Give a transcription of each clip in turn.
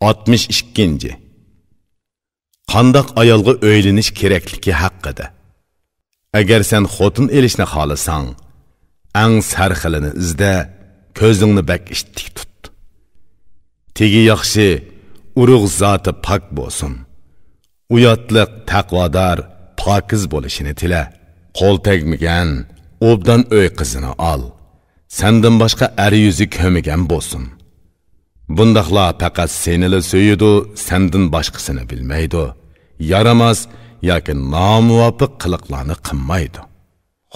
62. Qandaq ayolga öyleniş kerekligi haqida. Agar sen xotin elishni xohlasang, ang sarxilini izda, ko'zingni bak ishtik tut. Tegi yaxshi, urug' zoti pok bo'lsin. Uyatliq, taqvodor, pokiz bo'lishini tila. Qo'l tegmagan, obdan o'y qizini ol. Sendan boshqa er yuzi ko'migan bo'lsin. Bundaqla faqat senili söyüdü, senden başqasını bilmeydi. Yaramaz yoki nomuvofiq qiliqlarni qilmaydi.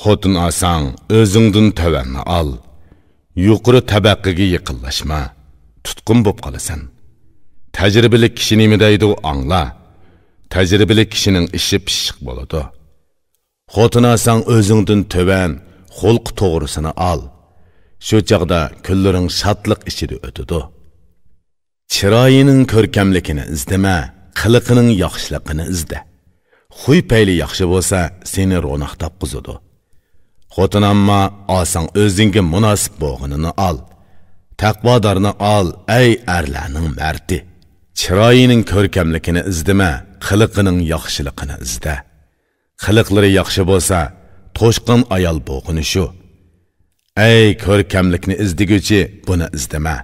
Xotin olsang, o'zingdan tovanni ol. Yuqori tabaqaga yiqinlashma. Tutqun bo'lib qolasan. Tajribali kishi nima deydi angla. Tajribali kishining ishi pishiq bo'ladi. Xotin olsang, o'zingdan tovan, xulq to'g'risini ol. Shu chaqda kunlaring shodlik ichida o'tadi. Chiroyining ko'rkamligini izdama, qiliqining yaxshiligini izda. Xuy payli yaxshi bo'lsa, seni ro'naq topqizadi. Xotin amma olsang o'zingga munosib bo'lganini ol. Taqvodorni ol, ey erlarning mardi. Chiroyining ko'rkamligini izdama, qiliqining yaxshiligini izda. Qiliqlari yaxshi bo'lsa, to'shqin ayol bo'lgani shu. Ey ko'rkamlikni izdiguvchi, buni izdama.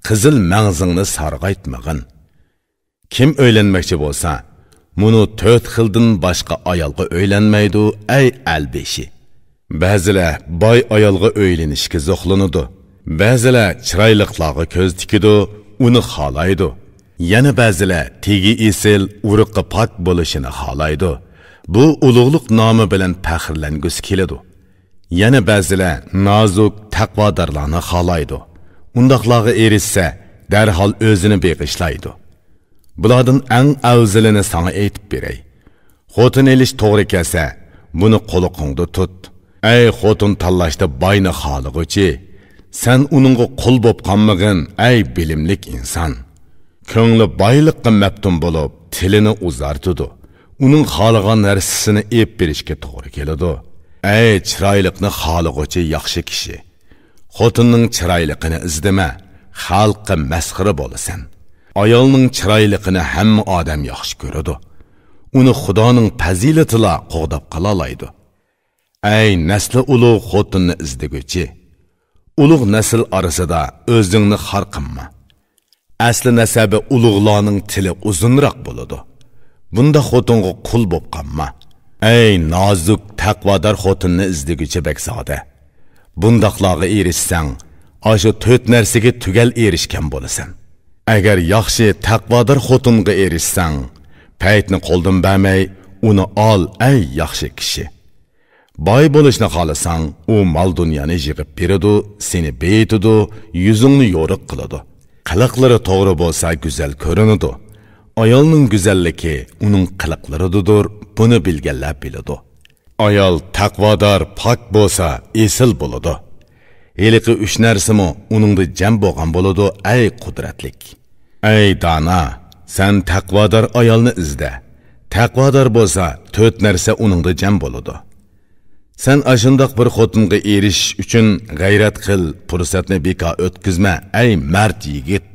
Qizil mağzingni sarg'aytmag'in. Kim o'ylanmoqchi bo'lsa, muni 4 xildan boshqa ayolga o'ylanmaydi, ey albeshi. Ba'zilar boy ayolga o'ylanishga zo'xlanadi. Ba'zilar chiroyliqlarga ko'z tikidi, uni xohlaydi. Yana ba'zilar tegi esil, uruqqa pok bo'lishini xohlaydi. Bu ulug'liq nomi bilan faxrlangusi keladi. Yana ba'zilar nozuk, taqvodorlarni xohlaydi. Undaqlarga erishsa, darhol o'zini beg'ishlaydi. Bulardan eng afzalini sana aytib beray. Xotin elish to'g'ri kelsa, buni qo'liqingda tut. Ey xotin tanlashda boyni xohlig'uchi, sen uningga qul bo'lib qolmag'in, ey bilimlik inson. Ko'ngli boyliqqa maftun bo'lib, tilini uzartidi. Uning xohlagan narsasini ep berishga to'g'ri keladi. Ey chiroyliqni xohlig'uchi yaxshi kishi. Xotinning chiroyligini izdama, xalqqa masxara bo'lasan. Ayolning chiroyligini hamma odam yaxshi ko'radi. Uni Xudoning fazilatila qo'g'dab qala oladi. Ey nasli ulug' xotinni izdiguvchi, ulug' nasl orasida o'zingni xor qilma. Asli nasabi ulug'larning tili uzunroq bo'ladi. Bunda xotinga qul bo'lib qolma. Ey nozuk, taqvodor xotinni izdiguvchi baksoda. Bundaqlarga erishsang, ashu 4 narsaga tugal erishgan bo'lasan. Agar yaxshi taqvodor xotinga erishsang, paytni qo'ldan bermay, uni ol, ey yaxshi kishi. Boy bo'lishni xohlasang, u mol dunyoni yig'ib beradi, seni beytidi, yuzingni yo'riq qiladi. Qiliqlari to'g'ri bo'lsa, go'zal ko'rinadi. Ayolning go'zalligi uning qiliqlaridir, buni bilganlar biladi. Ayol taqvodor, pok bo'lsa, esil bo'ladi. Heliqi 3 narsami uningda jam bo'lgan bo'ladi, ey qudratlik. Ey dana, sen taqvodor ayolni izda. Taqvodor bo'lsa, 4 narsa uningda jam bo'ladi. Sen ashundoq bir xotinga erish uchun g'ayrat qil, fursatni bekor o'tkazma, ey mard yigit.